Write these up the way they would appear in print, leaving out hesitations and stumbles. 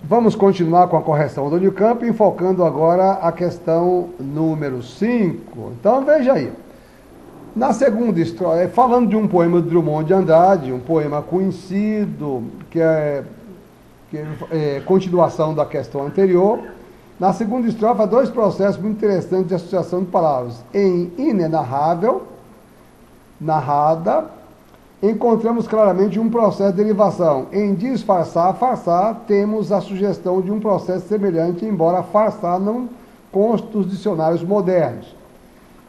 Vamos continuar com a correção do Unicamp, enfocando agora a questão número 5. Então, veja aí. Na segunda história, falando de um poema de Drummond de Andrade, um poema conhecido, que é continuação da questão anterior. Na segunda estrofe, há dois processos muito interessantes de associação de palavras. Em inenarrável, narrada, encontramos claramente um processo de derivação. Em disfarçar, farçar, temos a sugestão de um processo semelhante, embora farçar não conste dos dicionários modernos.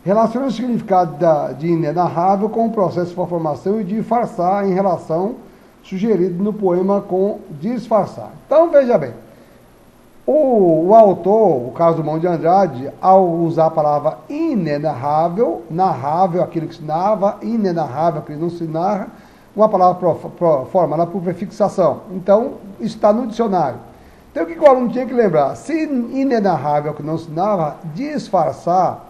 Relaciona o significado de inenarrável com o processo de formação e de farçar em relação sugerido no poema com disfarçar. Então, veja bem. O autor, o Carlos Drummond de Andrade, ao usar a palavra inenarrável, narrável, aquilo que se narra, inenarrável, aquilo que não se narra, uma palavra formada por prefixação. Então, está no dicionário. Então, o que o aluno tinha que lembrar? Se inenarrável, que não se narra, disfarçar,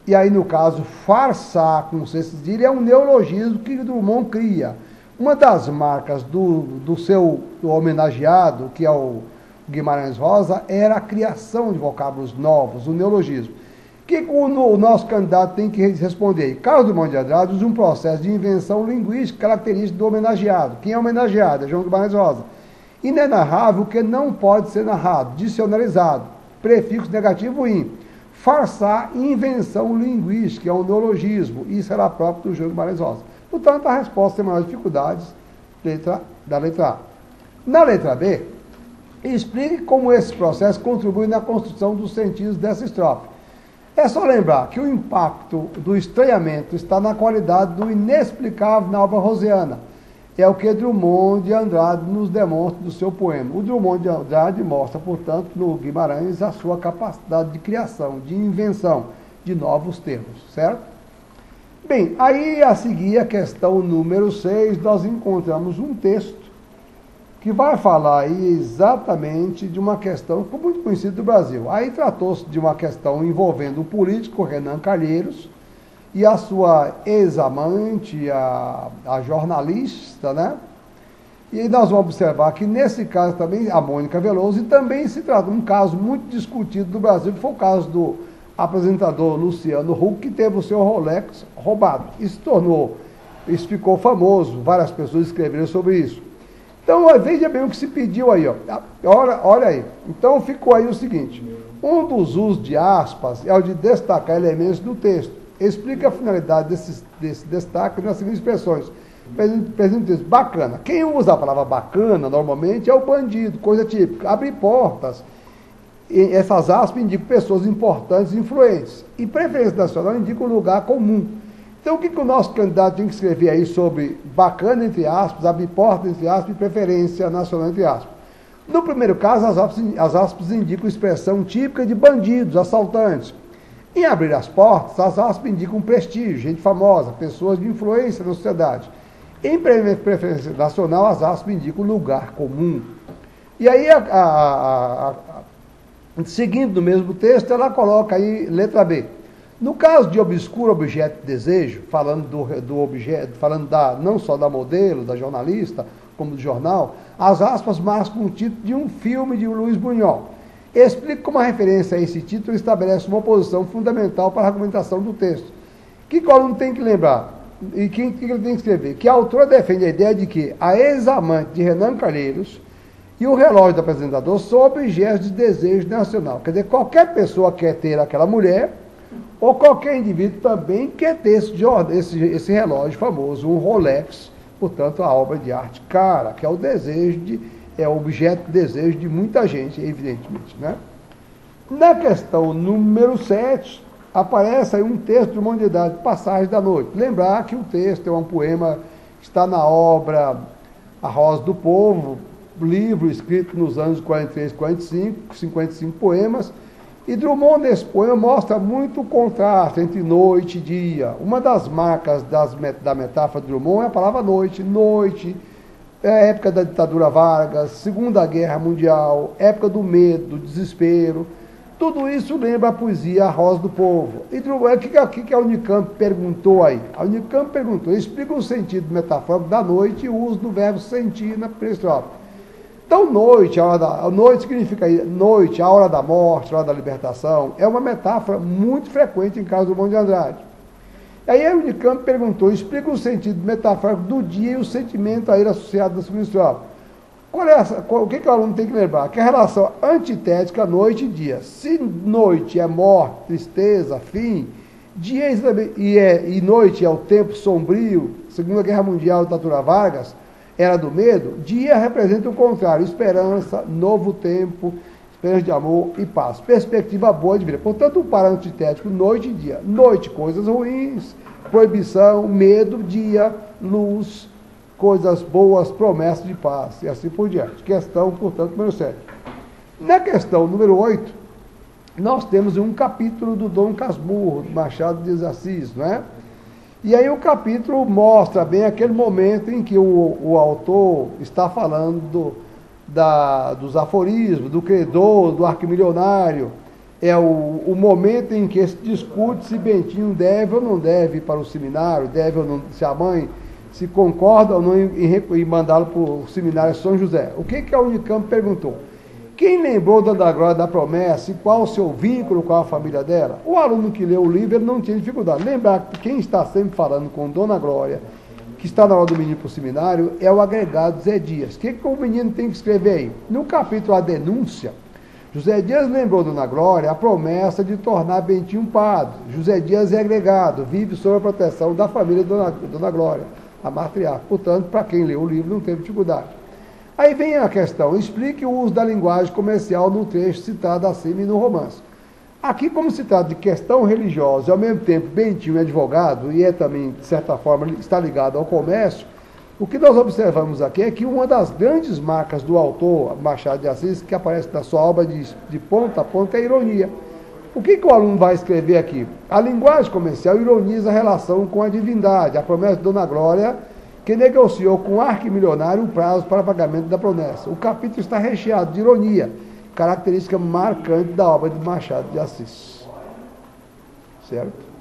e aí, no caso, farçar com C cedilha, é um neologismo que Drummond cria. Uma das marcas do seu homenageado, que é o Guimarães Rosa, era a criação de vocábulos novos, o neologismo. O que o nosso candidato tem que responder? Carlos Drummond de Andrade usa um processo de invenção linguística característico do homenageado. Quem é homenageado? É João Guimarães Rosa. Inenarrável, que não pode ser narrado, dicionarizado, prefixo negativo in. Farçar, invenção linguística, é um neologismo. Isso era próprio do João Guimarães Rosa. Portanto, a resposta tem maiores dificuldades da letra A. Na letra B, explique como esse processo contribui na construção dos sentidos dessa estrofe. É só lembrar que o impacto do estranhamento está na qualidade do inexplicável na obra rosiana. É o que Drummond de Andrade nos demonstra do seu poema. O Drummond de Andrade mostra, portanto, no Guimarães a sua capacidade de criação, de invenção de novos termos, certo? Bem, aí a seguir a questão número 6, nós encontramos um texto que vai falar aí exatamente de uma questão que foi muito conhecida do Brasil. Aí tratou-se de uma questão envolvendo o político Renan Calheiros e a sua ex-amante, a jornalista, né? E nós vamos observar que nesse caso também, a Mônica Veloso, e também se trata de um caso muito discutido do Brasil, que foi o caso do apresentador Luciano Huck, que teve o seu Rolex roubado. Isso ficou famoso, várias pessoas escreveram sobre isso. Então, veja bem o que se pediu aí, ó. Olha aí. Então, ficou aí o seguinte. Um dos usos de aspas é o de destacar elementos do texto. Explica a finalidade desse destaque nas seguintes expressões. Presente texto, bacana. Quem usa a palavra bacana, normalmente, é o bandido, coisa típica. Abre portas. E essas aspas indicam pessoas importantes e influentes. E preferência nacional indica um lugar comum. Então, o que o nosso candidato tem que escrever aí sobre bacana, entre aspas, abre portas, entre aspas, e preferência nacional, entre aspas? No primeiro caso, as aspas indicam expressão típica de bandidos, assaltantes. Em abrir as portas, as aspas indicam prestígio, gente famosa, pessoas de influência na sociedade. Em preferência nacional, as aspas indicam lugar comum. E aí, seguindo no mesmo texto, ela coloca aí letra B. No caso de obscuro objeto de desejo, falando do objeto, não só da modelo, da jornalista, como do jornal, as aspas marcam o título de um filme de Luiz Buñuel. Explica como a referência a esse título estabelece uma posição fundamental para a argumentação do texto. O que o aluno tem que lembrar? E que ele tem que escrever? Que a autora defende a ideia de que a ex-amante de Renan Calheiros e o relógio do apresentador são objetos de desejo nacional. Quer dizer, qualquer pessoa quer ter aquela mulher, ou qualquer indivíduo também quer ter esse relógio famoso, um Rolex, portanto, a obra de arte cara, que é o objeto de desejo de muita gente, evidentemente, né? Na questão número 7, aparece aí um texto de uma unidade, Passagem da Noite. Lembrar que o texto é um poema que está na obra A Rosa do Povo, livro escrito nos anos 43, 45, 55 poemas, e Drummond, nesse poema, mostra muito o contraste entre noite e dia. Uma das marcas da metáfora de Drummond é a palavra noite. Noite, é a época da ditadura Vargas, Segunda Guerra Mundial, época do medo, do desespero. Tudo isso lembra a poesia A Rosa do Povo. E Drummond, o que a Unicamp perguntou aí? A Unicamp perguntou, explica o sentido metafórico da noite e o uso do verbo sentir na primeira estrofe. Então, noite significa noite, a hora da morte, a hora da libertação, é uma metáfora muito frequente em Carlos Drummond de Andrade. Aí a Unicamp perguntou, explica o sentido metafórico do dia e o sentimento a ele associado da segunda estrofe. O que o aluno tem que lembrar? Que a relação antitética noite e dia. Se noite é morte, tristeza, fim, dia e noite é o tempo sombrio, Segunda Guerra Mundial, Tatura Vargas, era do medo, dia representa o contrário, esperança, novo tempo, esperança de amor e paz. Perspectiva boa de vida. Portanto, o par antitético, noite e dia. Noite, coisas ruins, proibição, medo, dia, luz, coisas boas, promessas de paz, e assim por diante. Questão, portanto, número 7. Na questão número 8, nós temos um capítulo do Dom Casmurro, do Machado de Assis, não é? E aí o capítulo mostra bem aquele momento em que o autor está falando dos aforismos, do credor, do arquimilionário. É o momento em que se discute se Bentinho deve ou não deve ir para o seminário, deve ou não, se a mãe se concorda ou não em mandá-lo para o seminário São José. O que a Unicamp perguntou? Quem lembrou da Glória da Promessa e qual o seu vínculo com a família dela? O aluno que leu o livro ele não tinha dificuldade. Lembrar que quem está sempre falando com Dona Glória, que está na hora do menino para o seminário, é o agregado Zé Dias. O que o menino tem que escrever aí? No capítulo A Denúncia, José Dias lembrou Dona Glória a promessa de tornar Bentinho padre. José Dias é agregado, vive sob a proteção da família de Dona Glória, a matriarca. Portanto, para quem leu o livro, não teve dificuldade. Aí vem a questão, explique o uso da linguagem comercial no trecho citado acima e no romance. Aqui, como se trata de questão religiosa e ao mesmo tempo Bentinho é advogado e é também, de certa forma, está ligado ao comércio, o que nós observamos aqui é que uma das grandes marcas do autor, Machado de Assis, que aparece na sua obra de ponta a ponta, é a ironia. O que o aluno vai escrever aqui? A linguagem comercial ironiza a relação com a divindade, a promessa de Dona Glória, que negociou com o arquimilionário o prazo para pagamento da promessa. O capítulo está recheado de ironia, característica marcante da obra de Machado de Assis. Certo?